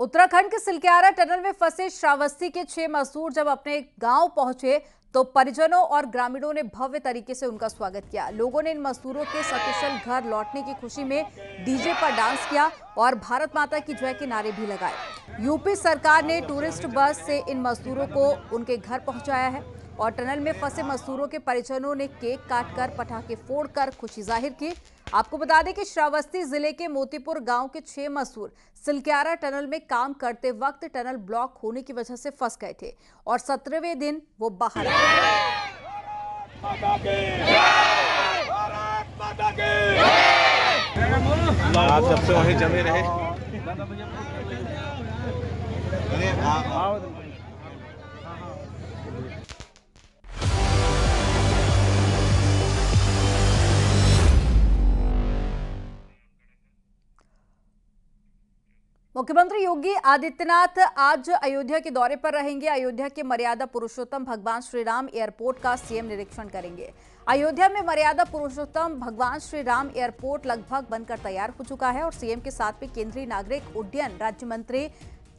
उत्तराखंड के सिलक्यारा टनल में फंसे श्रावस्ती के 6 मजदूर जब अपने गांव पहुंचे तो परिजनों और ग्रामीणों ने भव्य तरीके से उनका स्वागत किया। लोगों ने इन मजदूरों के सकुशल घर लौटने की खुशी में डीजे पर डांस किया और भारत माता की जय के नारे भी लगाए। यूपी सरकार ने टूरिस्ट बस से इन मजदूरों को उनके घर पहुंचाया है और टनल में फंसे मजदूरों के परिजनों ने केक काटकर, पटाखे फोड़कर खुशी जाहिर की। आपको बता दें कि श्रावस्ती जिले के मोतीपुर गांव के 6 मजदूर सिलक्यारा टनल में काम करते वक्त टनल ब्लॉक होने की वजह से फंस गए थे और 17वें दिन वो बाहर आए। आप जब से वहीं जमे रहे। मुख्यमंत्री योगी आदित्यनाथ आज अयोध्या के दौरे पर रहेंगे। अयोध्या के मर्यादा पुरुषोत्तम भगवान श्री राम एयरपोर्ट का सीएम निरीक्षण करेंगे। अयोध्या में मर्यादा पुरुषोत्तम भगवान श्री राम एयरपोर्ट लगभग बनकर तैयार हो चुका है और सीएम के साथ में केंद्रीय नागरिक उड्डयन राज्य मंत्री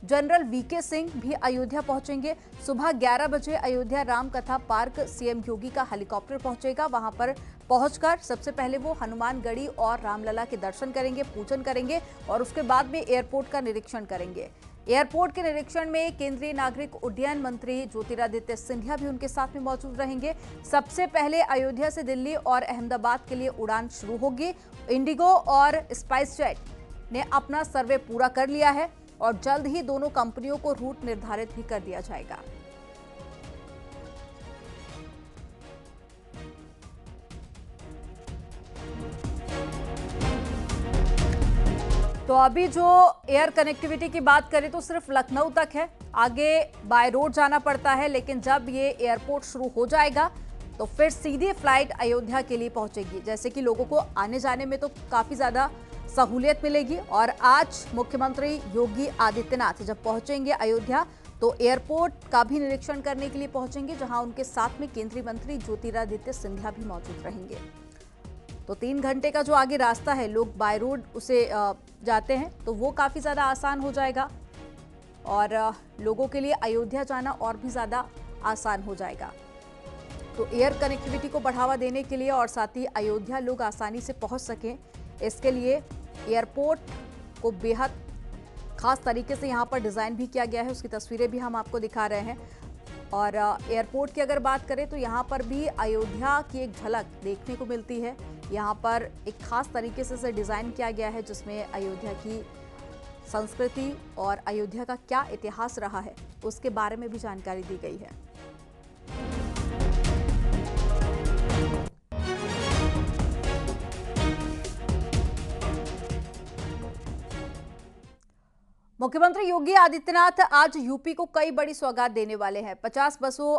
जनरल वीके सिंह भी अयोध्या पहुंचेंगे। सुबह 11 बजे अयोध्या राम कथा पार्क सीएम योगी का हेलीकॉप्टर पहुंचेगा। वहां पर पहुंचकर सबसे पहले वो हनुमानगढ़ी और रामलला के दर्शन करेंगे, पूजन करेंगे और उसके बाद में एयरपोर्ट का निरीक्षण करेंगे। एयरपोर्ट के निरीक्षण में केंद्रीय नागरिक उड्डयन मंत्री ज्योतिरादित्य सिंधिया भी उनके साथ में मौजूद रहेंगे। सबसे पहले अयोध्या से दिल्ली और अहमदाबाद के लिए उड़ान शुरू होगी। इंडिगो और स्पाइस जेट ने अपना सर्वे पूरा कर लिया है और जल्द ही दोनों कंपनियों को रूट निर्धारित भी कर दिया जाएगा। तो अभी जो एयर कनेक्टिविटी की बात करें तो सिर्फ लखनऊ तक है, आगे बाय रोड जाना पड़ता है, लेकिन जब ये एयरपोर्ट शुरू हो जाएगा तो फिर सीधी फ्लाइट अयोध्या के लिए पहुंचेगी। जैसे कि लोगों को आने जाने में तो काफी ज्यादा सहूलियत मिलेगी। और आज मुख्यमंत्री योगी आदित्यनाथ जब पहुंचेंगे अयोध्या तो एयरपोर्ट का भी निरीक्षण करने के लिए पहुंचेंगे, जहां उनके साथ में केंद्रीय मंत्री ज्योतिरादित्य सिंधिया भी मौजूद रहेंगे। तो 3 घंटे का जो आगे रास्ता है, लोग बाय रोड उसे जाते हैं तो वो काफी ज्यादा आसान हो जाएगा और लोगों के लिए अयोध्या जाना और भी ज्यादा आसान हो जाएगा। तो एयर कनेक्टिविटी को बढ़ावा देने के लिए और साथ ही अयोध्या लोग आसानी से पहुंच सकें, इसके लिए एयरपोर्ट को बेहद खास तरीके से यहाँ पर डिज़ाइन भी किया गया है। उसकी तस्वीरें भी हम आपको दिखा रहे हैं। और एयरपोर्ट की अगर बात करें तो यहाँ पर भी अयोध्या की एक झलक देखने को मिलती है। यहाँ पर एक खास तरीके से इसे डिज़ाइन किया गया है जिसमें अयोध्या की संस्कृति और अयोध्या का क्या इतिहास रहा है उसके बारे में भी जानकारी दी गई है। मुख्यमंत्री योगी आदित्यनाथ आज यूपी को कई बड़ी सौगात देने वाले हैं। 50 बसों,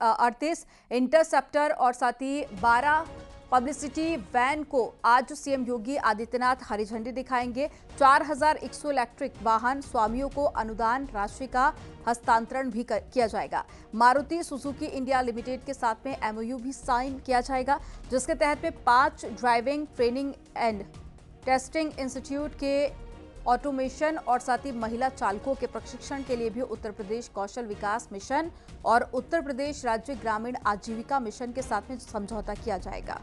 38 इंटरसेप्टर और साथ ही 12 पब्लिसिटी वैन को आज सीएम योगी आदित्यनाथ हरी झंडी दिखाएंगे। 4100 इलेक्ट्रिक वाहन स्वामियों को अनुदान राशि का हस्तांतरण भी किया जाएगा। मारुति सुजुकी इंडिया लिमिटेड के साथ में एमओयू भी साइन किया जाएगा, जिसके तहत में 5 driving training and testing institute के ऑटोमेशन और साथ ही महिला चालकों के प्रशिक्षण के लिए भी उत्तर प्रदेश कौशल विकास मिशन और उत्तर प्रदेश राज्य ग्रामीण आजीविका मिशन के साथ में समझौता किया जाएगा।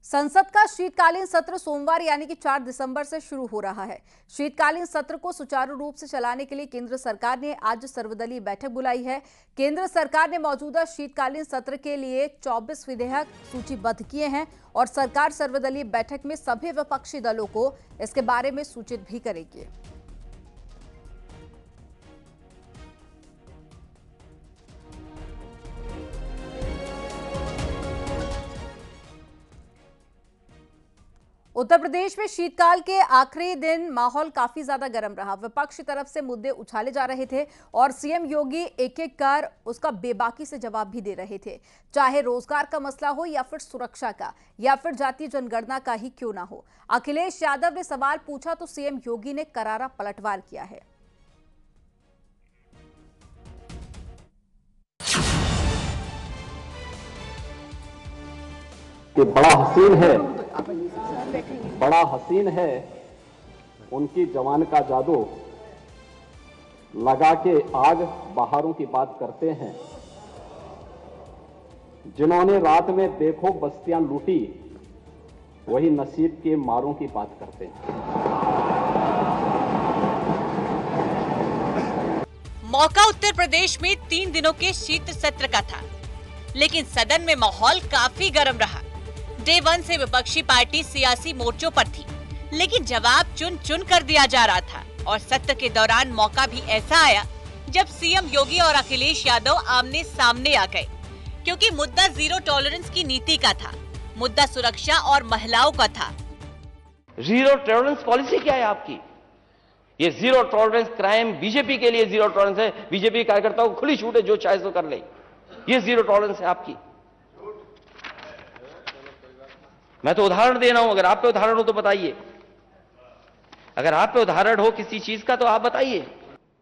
संसद का शीतकालीन सत्र सोमवार यानी कि 4 दिसंबर से शुरू हो रहा है। शीतकालीन सत्र को सुचारू रूप से चलाने के लिए केंद्र सरकार ने आज सर्वदलीय बैठक बुलाई है। केंद्र सरकार ने मौजूदा शीतकालीन सत्र के लिए 24 विधेयक सूचीबद्ध किए हैं और सरकार सर्वदलीय बैठक में सभी विपक्षी दलों को इसके बारे में सूचित भी करेगी। उत्तर प्रदेश में शीतकाल के आखिरी दिन माहौल काफी ज्यादा गर्म रहा। विपक्ष की तरफ से मुद्दे उछाले जा रहे थे और सीएम योगी एक एक कर उसका बेबाकी से जवाब भी दे रहे थे, चाहे रोजगार का मसला हो या फिर सुरक्षा का या फिर जातीय जनगणना का ही क्यों ना हो। अखिलेश यादव ने सवाल पूछा तो सीएम योगी ने करारा पलटवार किया है। कि बड़ा हसीन है उनकी जवान का जादू, लगा के आग बहारों की बात करते हैं। जिन्होंने रात में देखो बस्तियां लूटी, वही नसीब के मारों की बात करते हैं। मौका उत्तर प्रदेश में 3 दिनों के शीत सत्र का था, लेकिन सदन में माहौल काफी गर्म रहा। डे 1 से विपक्षी पार्टी सियासी मोर्चों पर थी, लेकिन जवाब चुन चुन कर दिया जा रहा था। और सत्र के दौरान मौका भी ऐसा आया जब सीएम योगी और अखिलेश यादव आमने सामने आ गए, क्योंकि मुद्दा जीरो टॉलरेंस की नीति का था, मुद्दा सुरक्षा और महिलाओं का था। जीरो टॉलरेंस पॉलिसी क्या है आपकी? ये जीरो टॉलरेंस क्राइम बीजेपी के लिए जीरो टॉलरेंस है। बीजेपी कार्यकर्ताओं को खुली छूट है, जो चाहे तो कर ले। ये जीरो टॉलरेंस है आपकी। मैं तो उदाहरण दे रहा हूं, अगर आप पे उदाहरण हो तो बताइए। अगर आप पे उदाहरण हो किसी चीज का तो आप बताइए।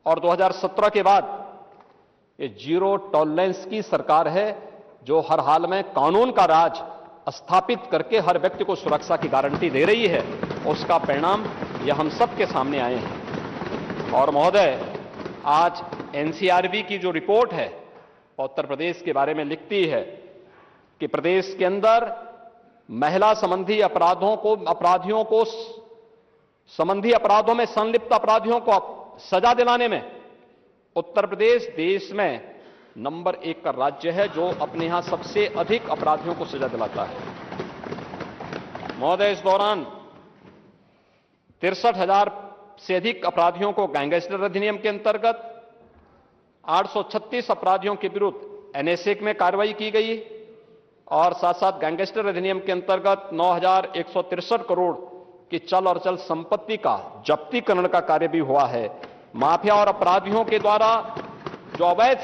और 2017 के बाद ये जीरो टॉलरेंस की सरकार है, जो हर हाल में कानून का राज स्थापित करके हर व्यक्ति को सुरक्षा की गारंटी दे रही है। उसका परिणाम यह हम सबके सामने आए हैं। और महोदय, आज एनसीआरबी की जो रिपोर्ट है उत्तर प्रदेश के बारे में लिखती है कि प्रदेश के अंदर महिला संबंधी अपराधियों को संबंधी अपराधों में संलिप्त अपराधियों को सजा दिलाने में उत्तर प्रदेश देश में नंबर 1 का राज्य है, जो अपने यहां सबसे अधिक अपराधियों को सजा दिलाता है। महोदय, इस दौरान 63,000 से अधिक अपराधियों को गैंगस्टर अधिनियम के अंतर्गत, 836 अपराधियों के विरुद्ध एनएसए में कार्रवाई की गई और साथ साथ गैंगस्टर अधिनियम के अंतर्गत 9,163 करोड़ की चल और अचल संपत्ति का जब्तीकरण का कार्य भी हुआ है। माफिया और अपराधियों के द्वारा जो अवैध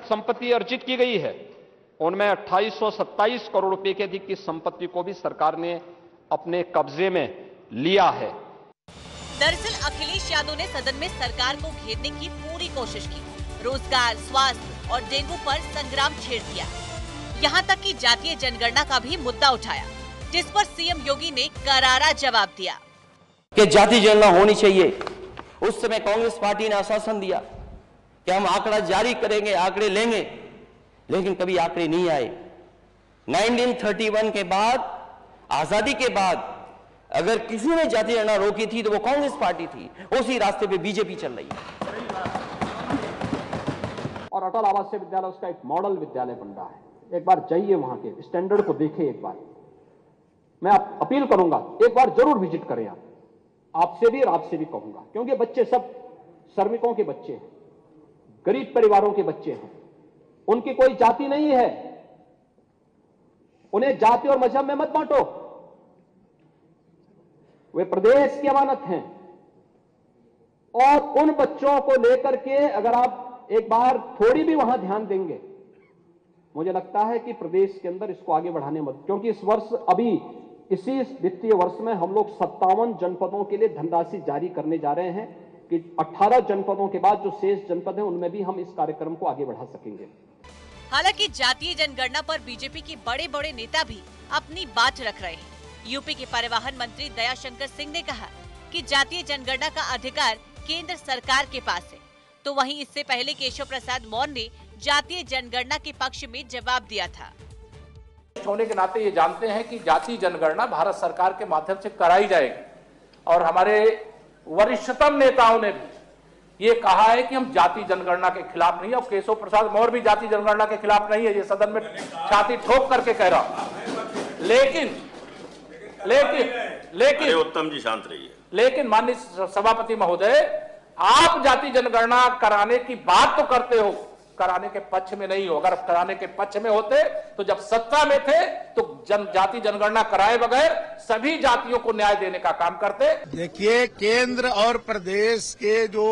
संपत्ति अर्जित की गई है, उनमें 2827 करोड़ रुपए के अधिक की संपत्ति को भी सरकार ने अपने कब्जे में लिया है। दरअसल अखिलेश यादव ने सदन में सरकार को घेरने की पूरी कोशिश की, रोजगार, स्वास्थ्य और डेंगू पर संग्राम छेड़ दिया। यहाँ तक कि जातीय जनगणना का भी मुद्दा उठाया, जिस पर सीएम योगी ने करारा जवाब दिया कि जाति जनगणना होनी चाहिए। उस समय कांग्रेस पार्टी ने आश्वासन दिया कि हम आंकड़ा जारी करेंगे, आंकड़े लेंगे, लेकिन कभी आंकड़े नहीं आए। 1931 के बाद, आजादी के बाद, अगर किसी ने जाति जनगणना रोकी थी तो वो कांग्रेस पार्टी थी। उसी रास्ते पे बीजेपी चल रही है। और अटल आवासीय विद्यालय उसका एक मॉडल विद्यालय बन रहा है। एक बार जाइए, वहां के स्टैंडर्ड को देखें। एक बार मैं अपील करूंगा, एक बार जरूर विजिट करें। आपसे भी और आपसे भी कहूंगा, क्योंकि बच्चे सब श्रमिकों के बच्चे हैं, गरीब परिवारों के बच्चे हैं। उनकी कोई जाति नहीं है। उन्हें जाति और मजहब में मत बांटो। वे प्रदेश की अमानत हैं। और उन बच्चों को लेकर के अगर आप एक बार थोड़ी भी वहां ध्यान देंगे, मुझे लगता है कि प्रदेश के अंदर इसको आगे बढ़ाने मत, क्योंकि इस वर्ष अभी इसी वित्तीय वर्ष में हम लोग 57 जनपदों के लिए धनराशि जारी करने जा रहे हैं कि 18 जनपदों के बाद जो शेष जनपद हैं उनमें भी हम इस कार्यक्रम को आगे बढ़ा सकेंगे। हालांकि जातीय जनगणना पर बीजेपी के बड़े बड़े नेता भी अपनी बात रख रहे हैं। यूपी के परिवहन मंत्री दयाशंकर सिंह ने कहा कि जातीय जनगणना का अधिकार केंद्र सरकार के पास है, तो वहीं इससे पहले केशव प्रसाद मौर्य ने जातीय जनगणना के पक्ष में जवाब दिया था। होने के नाते ये जानते हैं कि जातीय जनगणना भारत सरकार के माध्यम से कराई जाएगी और हमारे वरिष्ठतम नेताओं ने भी ये कहा है कि हम जातीय जनगणना के खिलाफ नहीं है। और केशव प्रसाद मौर्य भी जातीय जनगणना के खिलाफ नहीं है, ये सदन में छाती ठोक करके कह रहा। लेकिन उत्तम जी शांत रहिए। लेकिन माननीय सभापति महोदय, आप जातीय जनगणना कराने की बात तो करते हो, कराने के पक्ष में नहीं हो। अगर कराने के पक्ष में होते तो जब सत्ता में थे तो जातीय जनगणना कराए बगैर सभी जातियों को न्याय देने का काम करते। देखिए, केंद्र और प्रदेश के जो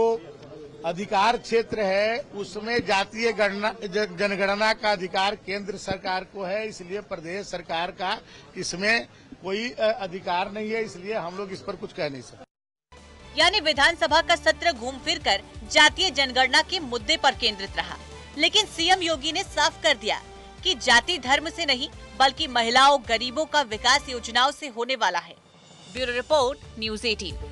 अधिकार क्षेत्र है उसमें जातीय जनगणना का अधिकार केंद्र सरकार को है, इसलिए प्रदेश सरकार का इसमें कोई अधिकार नहीं है, इसलिए हम लोग इस पर कुछ कह नहीं सकते। यानी विधानसभा का सत्र घूम फिर कर जातीय जनगणना के मुद्दे पर केंद्रित रहा, लेकिन सीएम योगी ने साफ कर दिया कि जाति धर्म से नहीं बल्कि महिलाओं गरीबों का विकास योजनाओं से होने वाला है। Bureau report, news 18।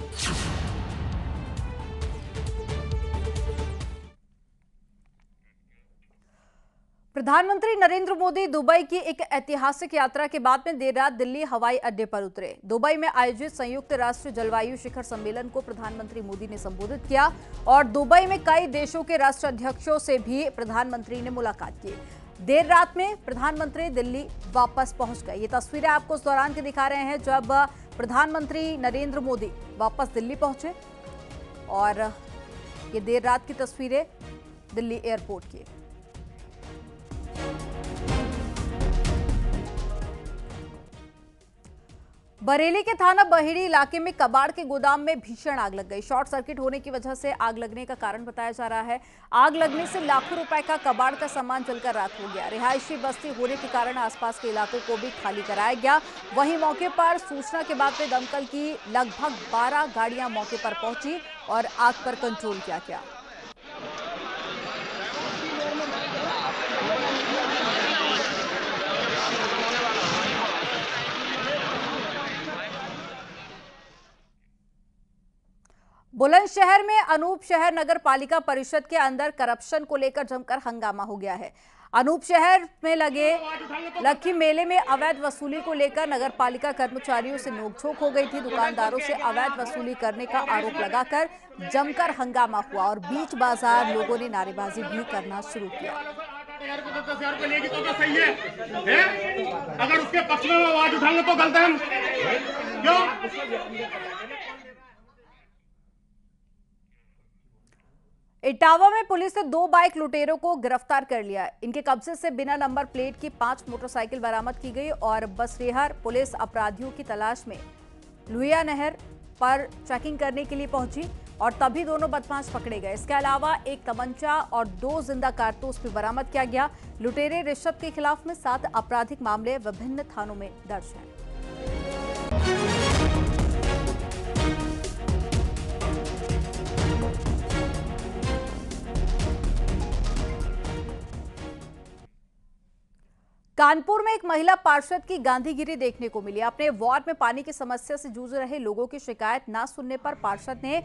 प्रधानमंत्री नरेंद्र मोदी दुबई की एक ऐतिहासिक यात्रा के बाद में देर रात दिल्ली हवाई अड्डे पर उतरे। दुबई में आयोजित संयुक्त राष्ट्र जलवायु शिखर सम्मेलन को प्रधानमंत्री मोदी ने संबोधित किया और दुबई में कई देशों के राष्ट्राध्यक्षों से भी प्रधानमंत्री ने मुलाकात की। देर रात में प्रधानमंत्री दिल्ली वापस पहुंच गए। ये तस्वीरें आपको उस दौरान की दिखा रहे हैं जब प्रधानमंत्री नरेंद्र मोदी वापस दिल्ली पहुंचे और ये देर रात की तस्वीरें दिल्ली एयरपोर्ट की। बरेली के थाना बहेड़ी इलाके में कबाड़ के गोदाम में भीषण आग लग गई। शॉर्ट सर्किट होने की वजह से आग लगने का कारण बताया जा रहा है। आग लगने से लाखों रुपए का कबाड़ का सामान जलकर राख हो गया। रिहायशी बस्ती होने के कारण आसपास के इलाकों को भी खाली कराया गया। वहीं मौके पर सूचना के बाद में दमकल की लगभग 12 गाड़ियां मौके पर पहुंची और आग पर कंट्रोल किया गया। बुलंदशहर में अनूप शहर नगर पालिका परिषद के अंदर करप्शन को लेकर जमकर हंगामा हो गया है। अनूप शहर में लगे लक्की मेले में अवैध वसूली को लेकर नगर पालिका कर्मचारियों से नोकझोंक हो गई थी। दुकानदारों से अवैध वसूली करने का आरोप लगाकर जमकर हंगामा हुआ और बीच बाजार लोगों ने नारेबाजी भी करना शुरू किया। अगर उसके पक्ष में आवाज उठाएंगे तो गलत है क्यों? इटावा में पुलिस ने 2 बाइक लुटेरों को गिरफ्तार कर लिया। इनके कब्जे से बिना नंबर प्लेट की 5 मोटरसाइकिल बरामद की गई और बसरेहर पुलिस अपराधियों की तलाश में लुहिया नहर पर चेकिंग करने के लिए पहुंची और तभी दोनों बदमाश पकड़े गए। इसके अलावा एक तमंचा और 2 जिंदा कारतूस भी बरामद किया गया। लुटेरे ऋषभ के खिलाफ में 7 आपराधिक मामले विभिन्न थानों में दर्ज हैं। कानपुर में एक महिला पार्षद की गांधीगिरी देखने को मिली। अपने वार्ड में पानी की समस्या से जूझ रहे लोगों की शिकायत न सुनने पर पार्षद ने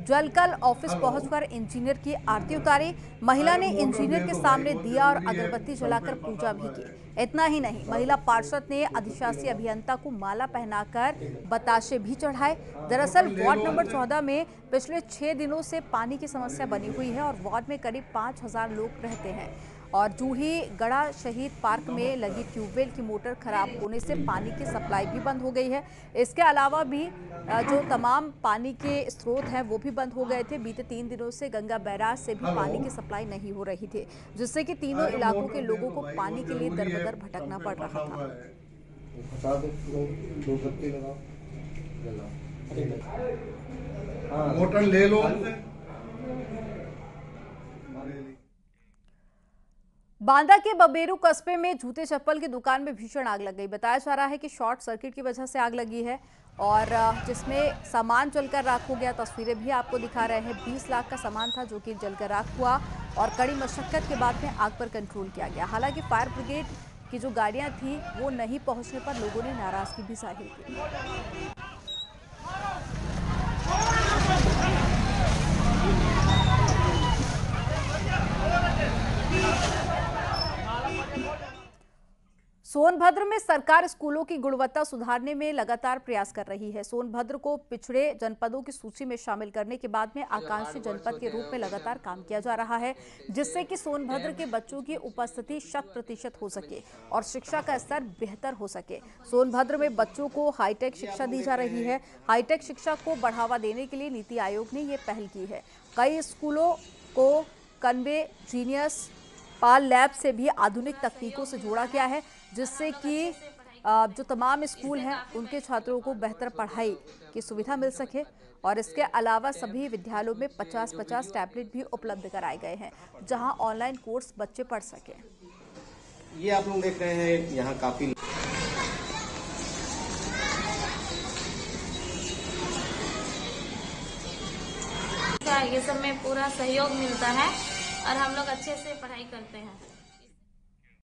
जलकल ऑफिस पहुंचकर इंजीनियर की आरती उतारी। महिला ने इंजीनियर के सामने दिया और अगरबत्ती जलाकर पूजा भी की। इतना ही नहीं, महिला पार्षद ने अधिशासी अभियंता को माला पहनाकर बताशे भी चढ़ाए। दरअसल वार्ड नंबर 14 में पिछले 6 दिनों से पानी की समस्या बनी हुई है और वार्ड में करीब 5000 लोग रहते हैं और जूही गड़ा शहीद पार्क में लगी ट्यूबवेल की मोटर खराब होने से पानी की सप्लाई भी बंद हो गई है। इसके अलावा भी जो तमाम पानी के स्रोत हैं वो भी बंद हो गए थे। बीते 3 दिनों से गंगा बैराज से भी पानी की सप्लाई नहीं हो रही थी, जिससे कि तीनों इलाकों के लोगों को पानी के लिए दर-बदर भटकना पड़ रहा था। मोटर ले लो। बांदा के बबेरू कस्बे में जूते चप्पल की दुकान में भीषण आग लग गई। बताया जा रहा है कि शॉर्ट सर्किट की वजह से आग लगी है और जिसमें सामान जलकर राख हो गया। तस्वीरें भी आपको दिखा रहे हैं। 20 लाख का सामान था जो कि जलकर राख हुआ और कड़ी मशक्कत के बाद में आग पर कंट्रोल किया गया। हालांकि फायर ब्रिगेड की जो गाड़ियां थी वो नहीं पहुंचने पर लोगों ने नाराजगी भी जाहिर की। सोनभद्र में सरकार स्कूलों की गुणवत्ता सुधारने में लगातार प्रयास कर रही है। सोनभद्र को पिछड़े जनपदों की सूची में शामिल करने के बाद में आकांक्षी जनपद के रूप में लगातार काम किया जा रहा है, जिससे कि सोनभद्र के बच्चों की उपस्थिति 100% हो सके और शिक्षा का स्तर बेहतर हो सके। सोनभद्र में बच्चों को हाईटेक शिक्षा दी जा रही है। हाईटेक शिक्षा को बढ़ावा देने के लिए नीति आयोग ने ये पहल की है। कई स्कूलों को कन्वे जीनियस पाल लैब से भी आधुनिक तकनीकों से जोड़ा गया है, जिससे कि जो तमाम स्कूल हैं उनके छात्रों को बेहतर पढ़ाई की सुविधा मिल सके। और इसके अलावा सभी विद्यालयों में 50-50 टैबलेट भी उपलब्ध कराए गए हैं, जहां ऑनलाइन कोर्स बच्चे पढ़ सकें। ये आप लोग देख रहे हैं यहाँ काफी ये सब में पूरा सहयोग मिलता है और हम लोग अच्छे से पढ़ाई करते हैं।